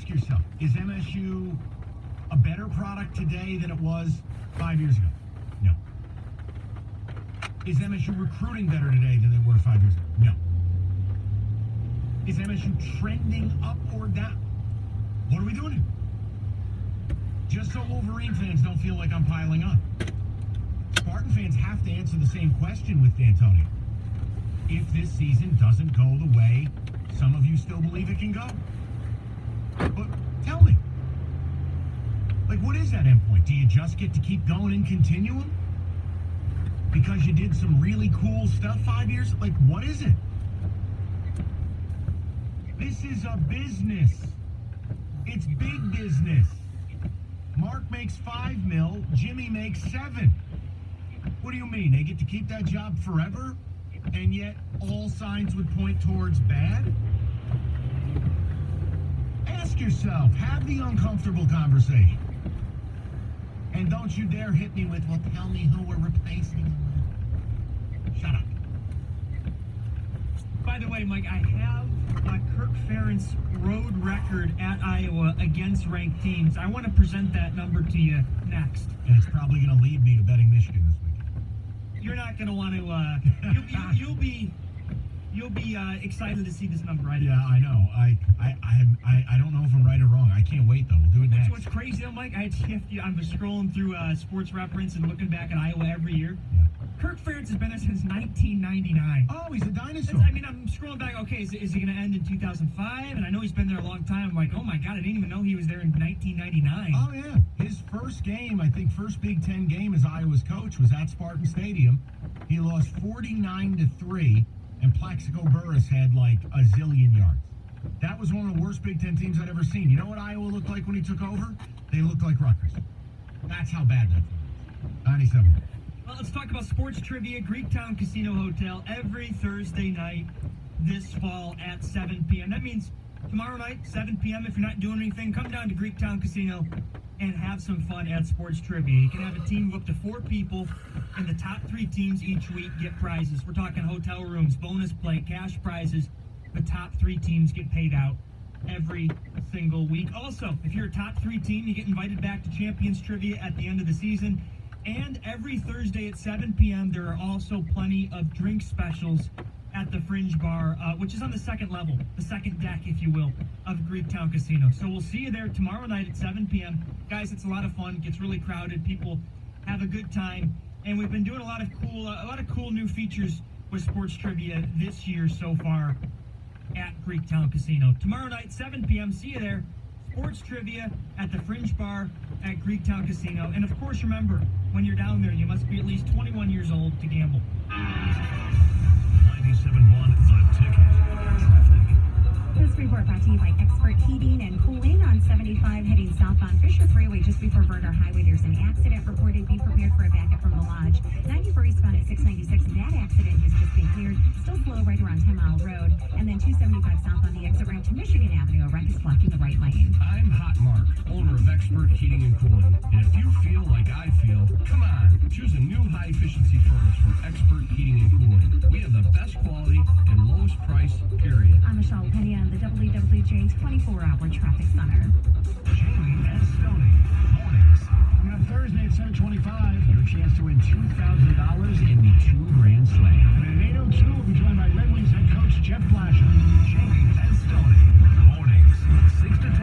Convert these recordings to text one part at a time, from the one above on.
ask yourself, is MSU a better product today than it was 5 years ago? No. Is MSU recruiting better today than they were 5 years ago? No. Is MSU trending up or down? What are we doing here? Just so Wolverine fans don't feel like I'm piling on. Spartan fans have to answer the same question with D'Antonio. If this season doesn't go the way some of you still believe it can go. But tell me. Like, what is that endpoint? Do you just get to keep going in continuum? Because you did some really cool stuff 5 years? Like, what is it? This is a business. It's big business. Mark makes $5 million, Jimmy makes $7 million. What do you mean? They get to keep that job forever? And yet all signs would point towards bad? Ask yourself, have the uncomfortable conversation. And don't you dare hit me with, well, tell me who we're replacing him with. Shut up. By the way, Mike, I have Kirk Ferentz road record at Iowa against ranked teams. I want to present that number to you next. And it's probably going to lead me to betting Michigan this weekend. You're not going to want to. You'll be excited to see this number. Yeah, I know. I don't know if I'm right or wrong. I can't wait though. We'll do it next. What's crazy though, Mike? I'm scrolling through Sports Reference and looking back at Iowa every year. Yeah. Kirk Ferentz has been there since 1999. Oh, he's a dinosaur. I'm scrolling back. Okay, is he going to end in 2005? And I know he's been there a long time. I'm like, oh my God, I didn't even know he was there in 1999. Oh yeah, his first game, I think, first Big Ten game as Iowa's coach was at Spartan Stadium. He lost 49-3, and Plaxico Burress had like a zillion yards. That was one of the worst Big Ten teams I'd ever seen. You know what Iowa looked like when he took over? They looked like Rutgers. That's how bad that was. 97. Well, let's talk about sports trivia. Greektown Casino Hotel every Thursday night this fall at 7 p.m. That means tomorrow night, 7 p.m. If you're not doing anything, come down to Greektown Casino and have some fun at sports trivia. You can have a team of up to 4 people, and the top 3 teams each week get prizes. We're talking hotel rooms, bonus play, cash prizes. The top 3 teams get paid out every single week. Also, if you're a top 3 team, you get invited back to Champions Trivia at the end of the season. And every Thursday at 7 p.m., there are also plenty of drink specials at the Fringe Bar, which is on the second level, the second deck, if you will, of Greektown Casino. So we'll see you there tomorrow night at 7 p.m. Guys, it's a lot of fun. It gets really crowded. People have a good time. And we've been doing a lot of cool new features with sports trivia this year so far at Greektown Casino. Tomorrow night, 7 p.m., see you there. Sports trivia at the Fringe Bar at Greektown Casino. And of course, remember, when you're down there, you must be at least 21 years old to gamble. 97.1 The Ticket. Traffic. This report brought to you by Expert Heating and Cooling on 75 heading southbound Fisher Freeway just before Verner Highway. There's an accident reported. Be prepared for a backup from the Lodge. 94 eastbound at 696. That accident has just been cleared. Still slow right around 10 Mile Road. And then 275 south on the exit ramp to Michigan Avenue. A wreck is blocking the right lane. I'm Hot Mark, owner of Expert Heating and Cooling. And if you feel like I feel, come on, choose a new high-efficiency furnace from Expert Heating and Cooling. We have the best quality and lowest price, period. I'm Michelle Pena on the WWJ 24-hour traffic center. Jamie and Stoney, mornings. And on Thursday at 7:25, your chance to win $2,000 in the 2 Grand Slam. And at 8:02, we'll be joined by Red Wings head coach Jeff Blasher. Jamie and Stoney, mornings, 6 to 10.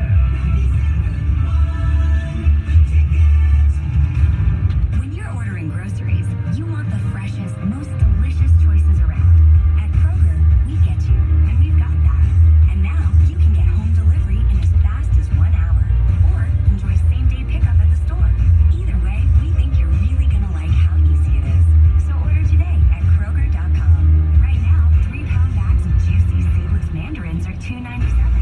When you're ordering groceries, you want the freshest, most delicious choices around. At Kroger, we get you, and we've got that. And now you can get home delivery in as fast as 1 hour, or enjoy same-day pickup at the store. Either way, we think you're really gonna like how easy it is. So order today at Kroger.com. Right now, 3-pound bags of juicy seedless mandarins are $2.97.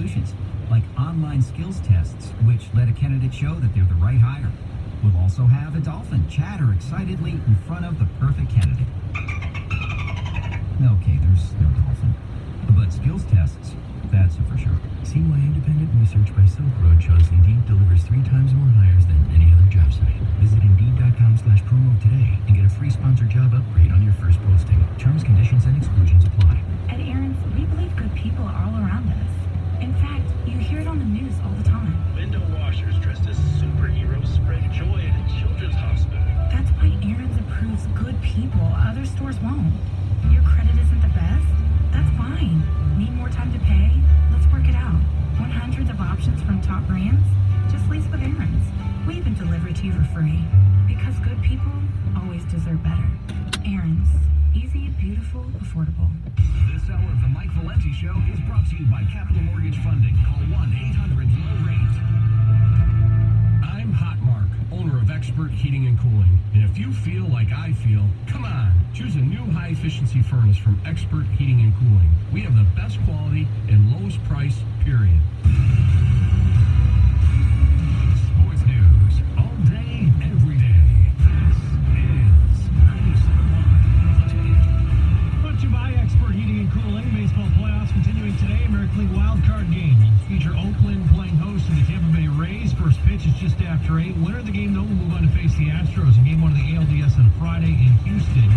solutions, like online skills tests, which let a candidate show that they're the right hire. We'll also have a dolphin chatter excitedly in front of the perfect candidate. Okay, there's no dolphin. But skills tests, that's a for sure. See why independent research by Silk Road shows Indeed delivers 3 times more hires than any other job site. Visit Indeed.com/promo today and get a free sponsored job upgrade on your first posting. Terms, conditions, and exclusions apply. At Aaron's, we believe good people are all around us. In fact, you hear it on the news all the time. Window washers dressed as superheroes spread joy at a children's hospital. That's why Aaron's approves good people other stores won't. Your credit isn't the best? That's fine. Need more time to pay? Let's work it out. Want hundreds of options from top brands? Just lease with Aaron's. We even deliver it to you for free. Because good people always deserve better. Aaron's. Easy, beautiful, affordable. This hour of the Mike Valenti Show is brought to you by Capital Mortgage Funding. Call 1-800-LOW-RATE. I'm Hot Mark, owner of Expert Heating and Cooling. And if you feel like I feel, come on, choose a new high-efficiency furnace from Expert Heating and Cooling. We have the best quality and lowest price, period. Sports news, all day, every day. This is 97.1 The Ticket. Brought to you by Expert Heating and Cooling. Baseball playoffs continuing today. American League wild card game will feature Oakland playing host to the Tampa Bay Rays. First pitch is just after 8. Winner of the game, though, will move on to face the Astros in Game 1 of the ALDS on Friday in Houston.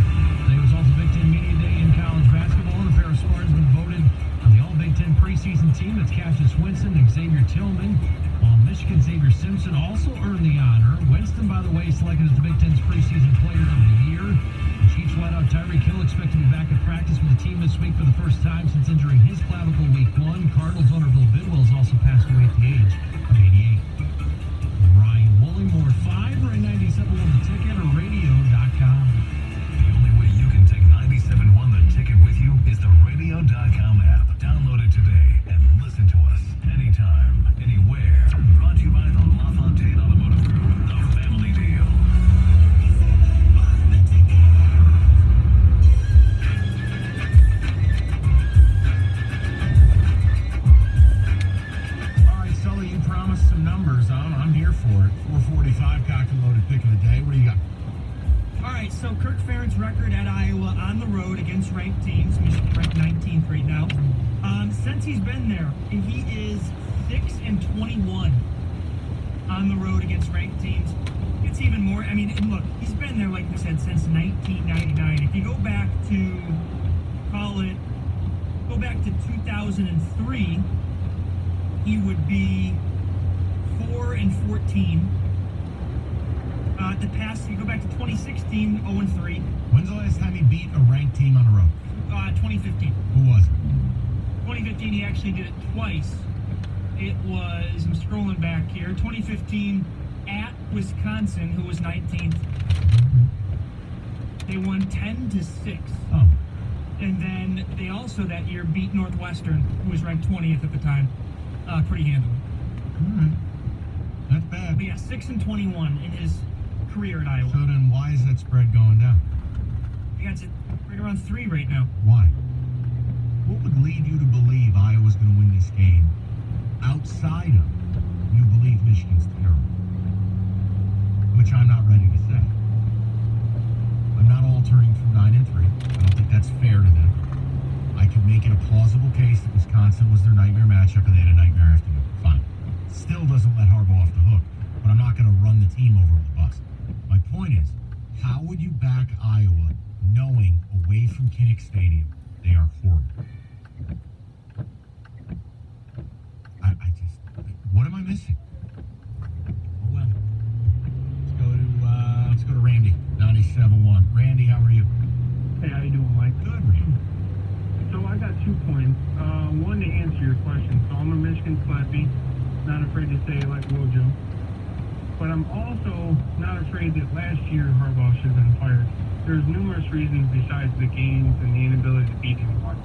Today was also Big Ten Media Day in college basketball, and a pair of Spartans been voted on the All-Big Ten preseason team. That's Cassius Winston and Xavier Tillman, while Michigan's Xavier Simpson also earned the honor. Winston, by the way, selected as the Big Ten's preseason player of the year. The Chiefs let out Tyreek Hill, expected to be back at practice with the team this week for the first time since injuring his clavicle week 1. Cardinals owner Bill Bidwell has also passed away at the age of 88. Ryan Woolley, more 5 or 97 on the ticket or radio.com. The only way you can take 97.1 The Ticket with you is the radio.com app. Download it today and listen to us anytime, anywhere. Brought to you by the LaFontaine Automotive Group, the family deal. All right, Sully, you promised some numbers. I'm here for it. 445 cock and loaded pick of the day. What do you got? All right, so Kirk Ferentz record at Iowa on the road against ranked teams. Michigan ranked 19th right now. Since he's been there, he is 6-21 on the road against ranked teams. It's even more. I mean, and look, he's been there, like we said, since 1999. If you go back to, go back to 2003, he would be 4-14. The past, you go back to 2016, 0-3. When's the last time he beat a ranked team on the road? 2015. Who was it? 2015, he actually did it twice. It was, I'm scrolling back here, 2015 at Wisconsin, who was 19th. They won 10-6. Oh. And then they also that year beat Northwestern, who was ranked 20th at the time, pretty handily. All right. That's bad. But yeah, 6-21 in his career at Iowa. So then why is that spread going down? I think it's right around 3 right now. Why? What would lead you to believe Iowa's going to win this game outside of you believe Michigan's terrible? Which I'm not ready to say. I'm not altering from 9-3. I don't think that's fair to them. I could make it a plausible case that Wisconsin was their nightmare matchup and they had a nightmare afternoon. Fine. Still doesn't let Harbaugh off the hook, but I'm not going to run the team over the bus. My point is, how would you back Iowa knowing away from Kinnick Stadium they are horrible? What am I missing? Oh well. Let's go to Randy, 97.1. Randy, how are you? Hey, how you doing, Mike? Good, Randy. So I got 2 points. One, to answer your question. So I'm a Michigan slappy, not afraid to say it like Wojo. But I'm also not afraid that last year Harbaugh should have been fired. There's numerous reasons besides the games and the inability to beat anyone.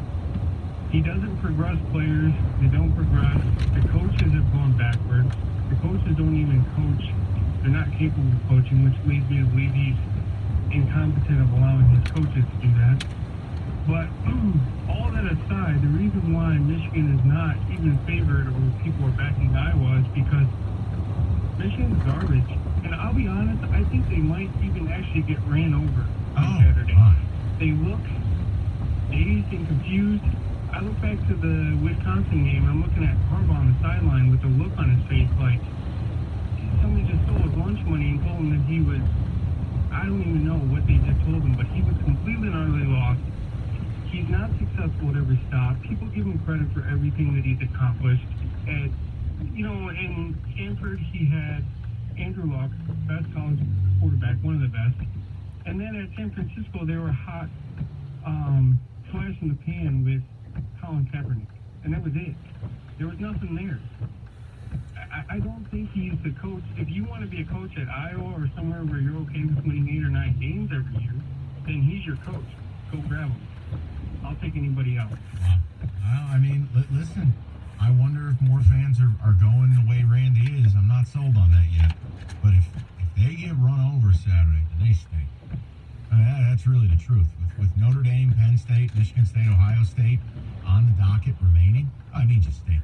He doesn't progress players. They don't progress. The coaches have gone backwards. The coaches don't even coach. They're not capable of coaching, which leads me to believe he's incompetent of allowing his coaches to do that. But all that aside, the reason why Michigan is not even favored or people are backing Iowa is because Michigan's garbage. And I'll be honest, I think they might even actually get ran over on Saturday. My. They look dazed and confused. I look back to the Wisconsin game, and I'm looking at Harbaugh on the sideline with a look on his face like somebody just stole his lunch money and told him that he was, I don't even know what they just told him, but he was completely and utterly lost. He's not successful at every stop. People give him credit for everything that he's accomplished. And, in Stanford, he had Andrew Luck, best college quarterback, one of the best. And then at San Francisco, they were hot flash in the pan with Colin Kaepernick. And that was it. There was nothing there. I don't think he's the coach. If you want to be a coach at Iowa or somewhere where you're okay with winning 8 or 9 games every year, then he's your coach. Go grab him. I'll take anybody else. Well, I mean, listen, I wonder if more fans are going the way Randy is. I'm not sold on that yet. But if they get run over Saturday, then they stink. I mean, that's really the truth. With Notre Dame, Penn State, Michigan State, Ohio State on the docket remaining, I mean, just stink.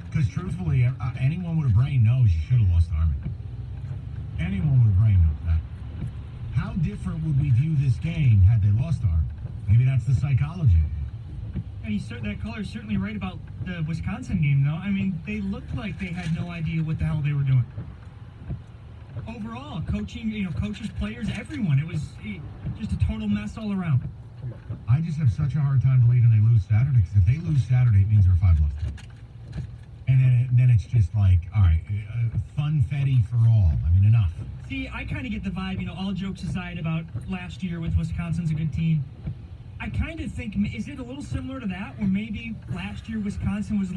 Because truthfully, anyone with a brain knows you should have lost Army. Anyone with a brain knows that. How different would we view this game had they lost Army? Maybe that's the psychology. And that caller's certainly right about the Wisconsin game, though. I mean, they looked like they had no idea what the hell they were doing. Overall, coaching, coaches, players, everyone, it was just a total mess all around. I just have such a hard time believing they lose Saturday, because if they lose Saturday, it means they're 5 left. And then it's just like, all right, funfetti for all. I mean, enough. See, I kind of get the vibe, all jokes aside about last year with Wisconsin's a good team. I kind of think, is it a little similar to that, where maybe last year Wisconsin was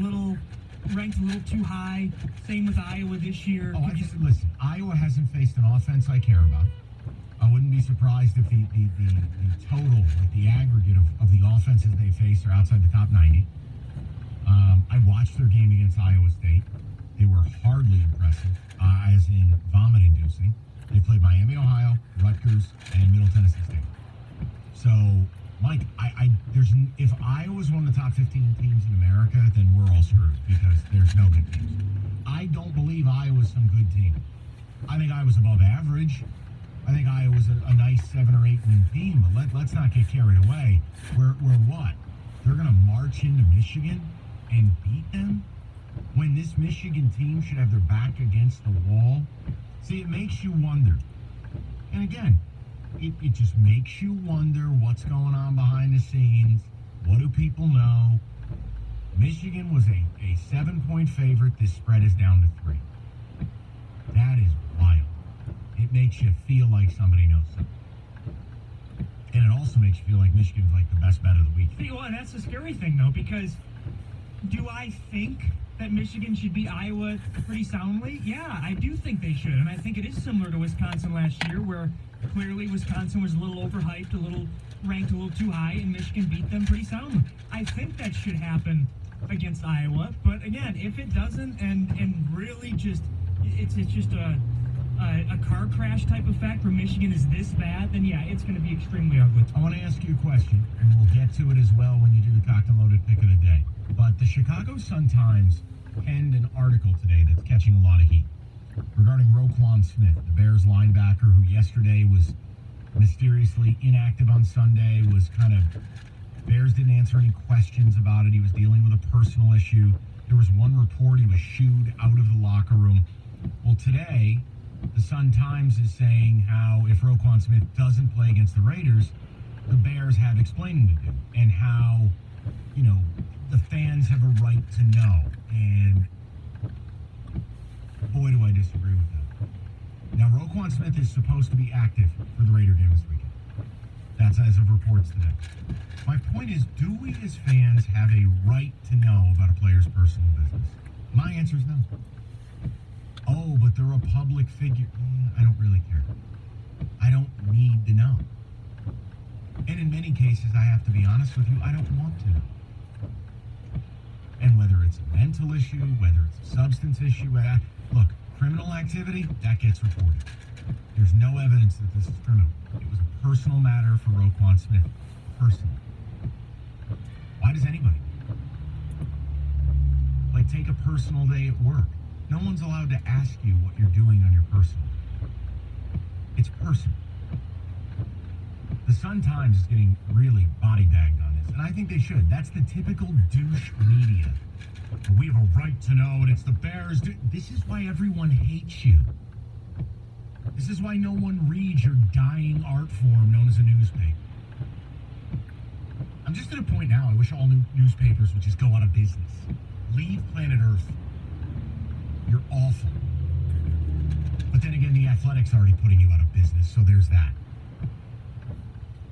ranked a little too high? Same with Iowa this year. Oh, listen, Iowa hasn't faced an offense I care about. I wouldn't be surprised if the total, like the aggregate of the offenses they face are outside the top 90. I watched their game against Iowa State. They were hardly impressive, as in vomit-inducing. They played Miami, Ohio, Rutgers, and Middle Tennessee State. So, Mike, if Iowa's one of the top 15 teams in America, then we're all screwed because there's no good teams. I don't believe Iowa's some good team. I think Iowa's above average. I think Iowa's a nice 7 or 8 win team, but let's not get carried away. We're what? They're going to march into Michigan and beat them when this Michigan team should have their back against the wall? See, it makes you wonder. And again, it just makes you wonder what's going on behind the scenes. What do people know? Michigan was a 7-point favorite. This spread is down to 3. That is wild. It makes you feel like somebody knows something. And it also makes you feel like Michigan's like the best bet of the week. See, well, and that's the scary thing, though, because do I think that Michigan should beat Iowa pretty soundly? Yeah, I do think they should. And I think it is similar to Wisconsin last year, where clearly Wisconsin was a little overhyped, ranked a little too high, and Michigan beat them pretty soundly. I think that should happen against Iowa. But again, if it doesn't, and really just it's just a car crash type effect where Michigan is this bad, then yeah, it's going to be extremely ugly. I want to ask you a question, and we'll get to it as well when you do the cocked and loaded pick of the day. But the Chicago Sun-Times penned an article today that's catching a lot of heat regarding Roquan Smith, the Bears linebacker who yesterday was mysteriously inactive on Sunday, Bears didn't answer any questions about it. He was dealing with a personal issue. There was one report he was shooed out of the locker room. Well, today, the Sun-Times is saying how if Roquan Smith doesn't play against the Raiders, the Bears have explaining to do, and how, the fans have a right to know. And boy, do I disagree with that. Now, Roquan Smith is supposed to be active for the Raider game this weekend. That's as of reports today. My point is, do we as fans have a right to know about a player's personal business? My answer is no. Oh, but they're a public figure. I don't really care. I don't need to know. And in many cases, I have to be honest with you, I don't want to know. And whether it's a mental issue, whether it's a substance issue, look, criminal activity, that gets reported. There's no evidence that this is criminal. It was a personal matter for Roquan Smith. Personal. Why does anybody? Like, take a personal day at work. No one's allowed to ask you what you're doing on your personal. It's personal. The Sun-Times is getting really body bagged on this, and I think they should. That's the typical douche media. We have a right to know, and it's the Bears. This is why everyone hates you. This is why no one reads your dying art form known as a newspaper. I'm just at a point now, I wish all newspapers would just go out of business. Leave planet Earth. You're awful. But then again, the Athletic's already putting you out of business, so there's that.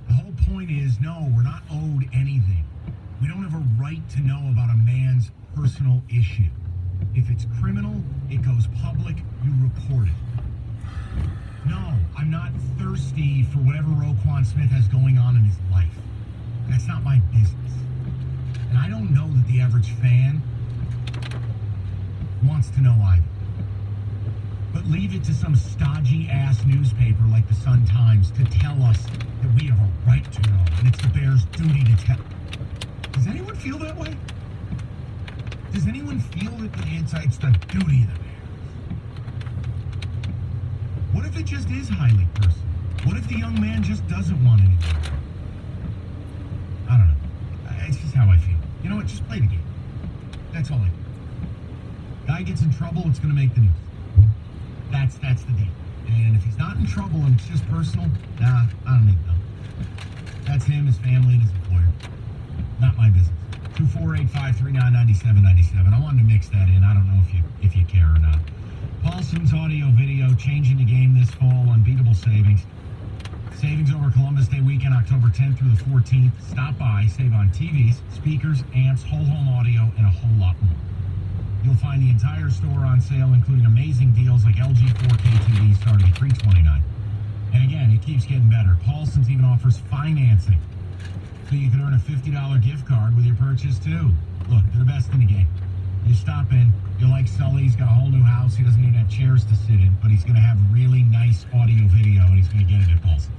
The whole point is, no, we're not owed anything. We don't have a right to know about a man's personal issue. If it's criminal, it goes public, you report it. No, I'm not thirsty for whatever Roquan Smith has going on in his life. That's not my business. And I don't know that the average fan wants to know either. But leave it to some stodgy-ass newspaper like the Sun-Times to tell us that we have a right to know, and it's the Bears' duty to tell. Does anyone feel that way? Does anyone feel that it's the duty of the Bears? What if it just is highly personal? What if the young man just doesn't want anything? I don't know. It's just how I feel. You know what? Just play the game. That's all I do. Guy gets in trouble, it's going to make the news. That's the deal. And if he's not in trouble and it's just personal, nah, I don't need to know. That's him, his family, and his employer. Not my business. 248-539-9797. I wanted to mix that in. I don't know if you care or not. Paulson's audio video changing the game this fall. Unbeatable savings. Savings over Columbus Day weekend, October 10th through the 14th. Stop by, save on TVs, speakers, amps, whole home audio, and a whole lot more. You'll find the entire store on sale, including amazing deals like LG 4K TVs starting at $329. And again, it keeps getting better. Paulson's even offers financing, so you can earn a $50 gift card with your purchase too. Look, they're the best in the game. You stop in, you'll like Sully, he's got a whole new house, he doesn't even have chairs to sit in, but he's going to have really nice audio video, and he's going to get it at Paulson's.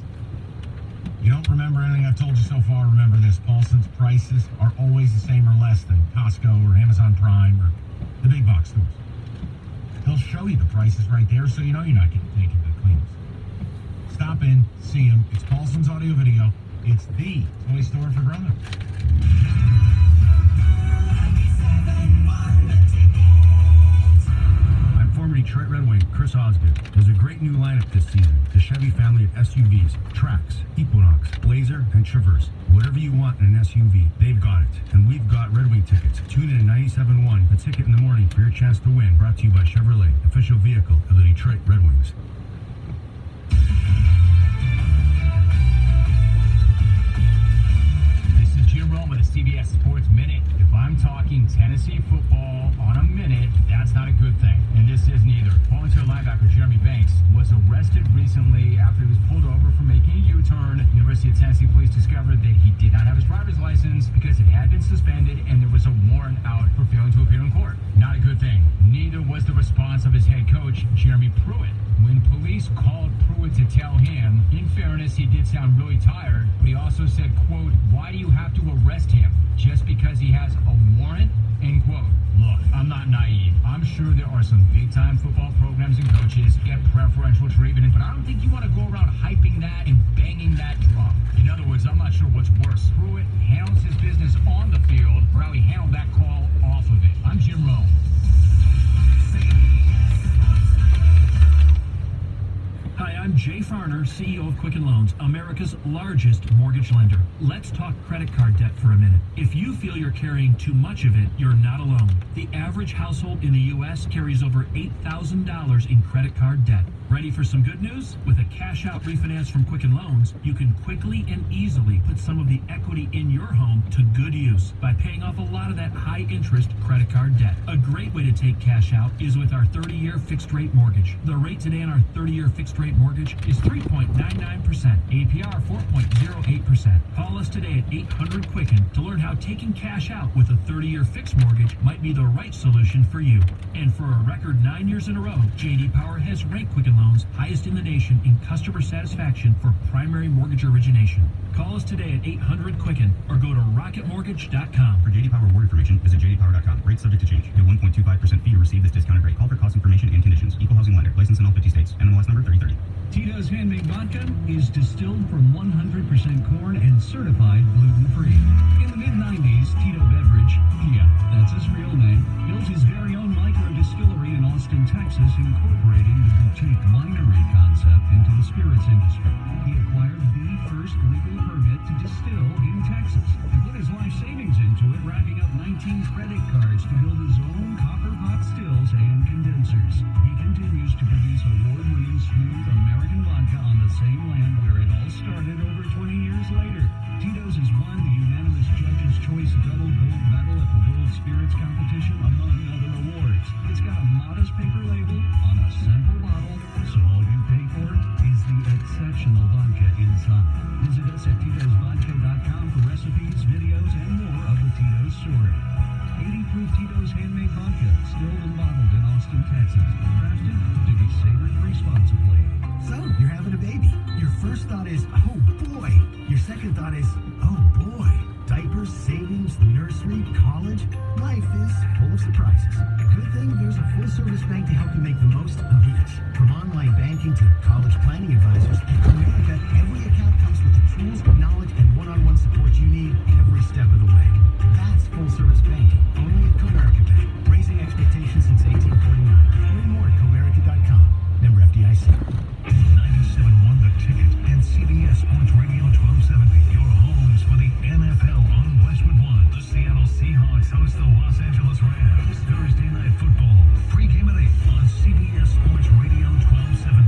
You don't remember anything I've told you so far, remember this. Paulson's prices are always the same or less than Costco or Amazon Prime or the big box stores. They'll show you the prices right there, so you know you're not getting taken to the cleaners. Stop in, see him. It's Paulson's audio video. It's the toy store for grown-ups. I'm former Detroit Red Wing Chris Osgood. There's a great new lineup this season. The Chevy family of SUVs, Trax, Equinox, Blazer, and Traverse. Whatever you want in an SUV, they've got it. And we've got Red Wing tickets. Tune in at 97.1, a ticket in the morning for your chance to win. Brought to you by Chevrolet, official vehicle of the Detroit Red Wings. This is Jim Rome with a CBS Sports Minute. If I'm talking Tennessee football on a minute, that's not a good thing. And this isn't either. Volunteer linebacker Jeremy Banks was arrested recently after he was pulled over for making a U-turn. University of Tennessee police discovered that he did not have his driver's license because it had been suspended and there was a warrant out for failing to appear in court. Not a good thing. Neither was the response of his head coach, Jeremy Pruitt. When police called Pruitt to tell him, in fairness, he did sound really tired, but he also said, quote, "Why do you have to arrest him? Just because he has a warrant?" End quote. Look, I'm not naive. I'm sure there are some big-time football programs and coaches get preferential treatment, but I don't think you want to go around hyping that and banging that drum. In other words, I'm not sure what's worse. Pruitt handles his business on the field, or how he handled that call off of it. I'm Jim Rome. Hi, I'm Jay Farner, CEO of Quicken Loans, America's largest mortgage lender. Let's talk credit card debt for a minute. If you feel you're carrying too much of it, you're not alone. The average household in the U.S. carries over $8,000 in credit card debt. Ready for some good news? With a cash-out refinance from Quicken Loans, you can quickly and easily put some of the equity in your home to good use by paying off a lot of that high-interest credit card debt. A great way to take cash out is with our 30-year fixed-rate mortgage. The rate today on our 30-year fixed-rate mortgage is 3.99%. 3.99%. APR 4.08%. Call us today at 800-QUICKEN to learn how taking cash out with a 30-year fixed mortgage might be the right solution for you. And for a record 9 years in a row, J.D. Power has ranked Quicken Loans highest in the nation in customer satisfaction for primary mortgage origination. Call us today at 800-QUICKEN or go to rocketmortgage.com. For J.D. Power award information, visit jdpower.com. Rates subject to change. Pay 1.25% fee to receive this discounted rate. Call for cost information and conditions. Equal housing lender. License in all 50 states. NMLS number 3030. Tito's Handmade Vodka is distilled from 100% corn and certified gluten-free. In the mid-90s, Tito Beverage, yeah, that's his real name, built his very own micro-distillery in Austin, Texas, incorporating the boutique winery concept into the spirits industry. He acquired the first legal permit to distill in Texas and put his life savings into it, racking up 19 credit cards to build his own copper pot stills and condensers. He continues to produce award-winning smooth American vodka on the same land where it all started over 20 years later. Tito's has won the unanimous Judges' Choice Double Gold Medal at the World Spirits Competition, among other awards. It's got a modest paper label on a simple bottle, so all you pay for is the exceptional vodka inside. Visit us at Tito'sVodka.com for recipes, videos, and more of the Tito's story. 80-proof Tito's Handmade Vodka, distilled and bottled in Austin, Texas. Crafted to be savored responsibly. So, you're having a baby. Your first thought is, oh boy. Your second thought is, oh boy. Diapers, savings, nursery, college. Life is full of surprises. Good thing there's a full-service bank to help you make the most of each. From online banking to college planning advisors, at Comerica, every account comes with the tools, knowledge, and one-on-one support you need every step of the way. That's full-service banking, only at Comerica Bank. Raising expectations since 1849. Learn more at Comerica.com. Member FDIC. 97.1 The Ticket and CBS Sports Radio 1270. Your homes for the NFL on Westwood One. The Seattle Seahawks host the Los Angeles Rams. Thursday night football. Pre-game at 8 on CBS Sports Radio 1270.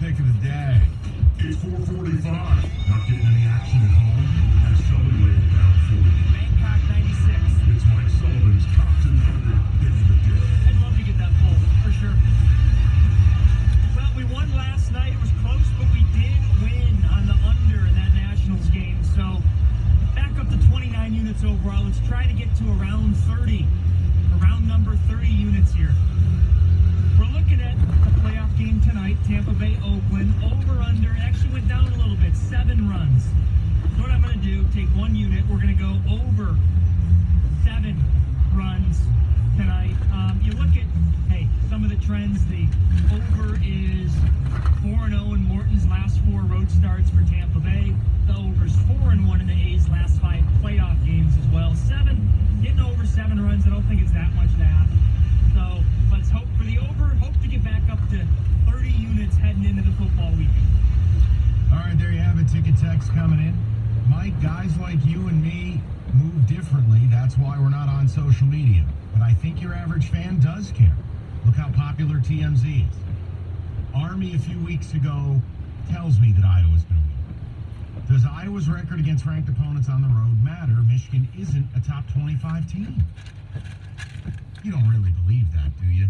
Pick of the day. It's 4:45. Not getting any action at home? Have Sully lay it down for you. Bangkok 96. It's Mike Sullivan's top 200 pick of the day. I'd love to get that poll, for sure. Well, we won last night. It was close, but we did win on the under in that Nationals game. So, back up to 29 units overall. Let's try to get to around 30. Around number 30 units here. We're looking at a playoff game tonight, Tampa Bay, Oakland, over-under, actually went down a little bit, 7 runs. So what I'm going to do, take 1 unit, we're going to go over 7 runs tonight. You look at, hey, some of the trends, the over is 4-0 in Morton's last 4 road starts for Tampa Bay. The over's 4-1 in the A's last 5 playoff games as well. 7, getting over 7 runs, I don't think it's that much to happen. So let's hope for the over. Hope to get back up to 30 units heading into the football weekend. All right, there you have it. Ticket text coming in. Mike, guys like you and me move differently. That's why we're not on social media. But I think your average fan does care. Look how popular TMZ is. Army a few weeks ago tells me that Iowa's going to win. Does Iowa's record against ranked opponents on the road matter? Michigan isn't a top 25 team. You don't really believe that, do you?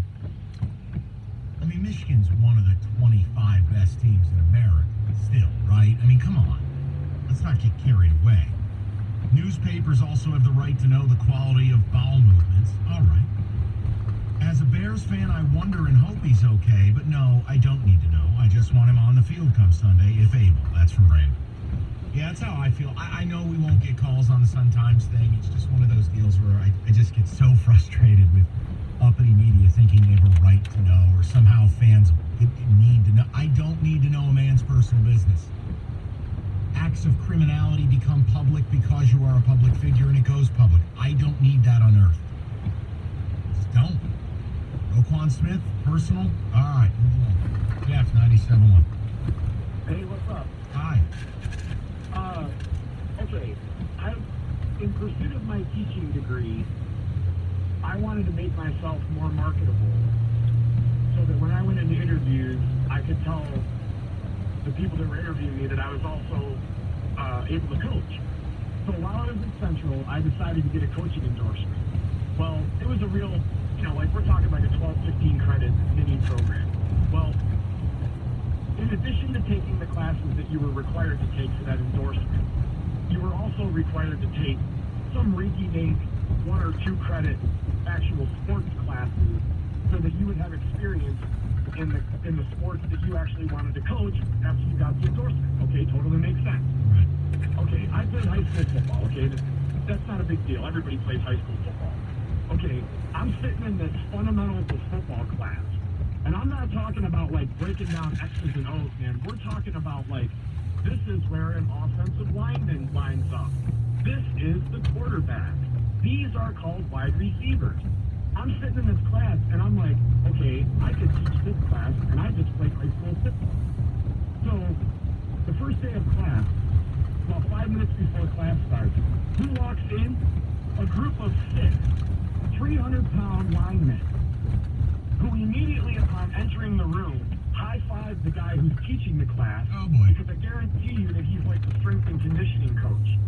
I mean, Michigan's one of the 25 best teams in America still, right? I mean, come on. Let's not get carried away. Newspapers also have the right to know the quality of bowel movements. All right. As a Bears fan, I wonder and hope he's okay, but no, I don't need to know. I just want him on the field come Sunday, if able. That's from Brandon. Yeah, that's how I feel. I know we won't get calls on the Sun-Times thing. It's just one of those deals where I just get so frustrated with uppity media thinking they have a right to know, or somehow fans need to know. I don't need to know a man's personal business. Acts of criminality become public because you are a public figure and it goes public. I don't need that unearthed. Just don't. Roquan Smith, personal? All right, move along. Jeff, 97.1. Hey, what's up? Hi. Okay, in pursuit of my teaching degree, I wanted to make myself more marketable so that when I I went into interviews, I could tell the people that were interviewing me that I was also able to coach. So while I was at Central, I decided to get a coaching endorsement. Well, it was a real, like we're talking like a 12, 15 credit mini program. Well, in addition to taking the classes that you were required to take for that endorsement, you were also required to take some rinky-dink 1 or 2 credit actual sports classes so that you would have experience in the sports that you actually wanted to coach after you got the endorsement. Okay, totally makes sense. Okay, I played high school football. Okay, that's not a big deal. Everybody plays high school football. Okay, I'm sitting in this fundamentals of football class, and I'm not talking about like breaking down X's and O's, man. We're talking about like, this is where an offensive lineman lines up. This is the quarterback. These are called wide receivers. I'm sitting in this class, and I'm like, okay, I could teach this class, and I just played high school football. So, the first day of class, about 5 minutes before class starts, who walks in? A group of 6 300-pound linemen, who immediately upon entering the room, high-five the guy who's teaching the class. Oh, boy. Because I guarantee you that he's like the strength and conditioning coach.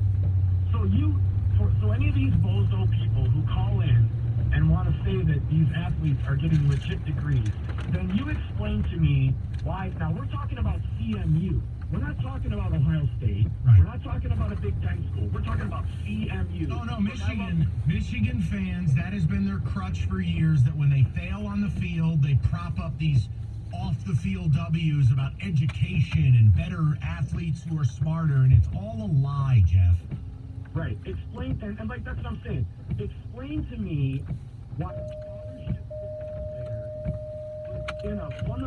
So any of these bozo people who call in and want to say that these athletes are getting legit degrees, then you explain to me why. Now, we're talking about CMU. We're not talking about Ohio State. Right. We're not talking about a Big Ten school. We're talking about CMU. Oh, no, Michigan fans, that has been their crutch for years, that when they fail on the field, they prop up these off-the-field W's about education and better athletes who are smarter, and it's all a lie, Jeff. Right. Explain, and like that's what I'm saying. Explain to me why a scholarship player in a fundamental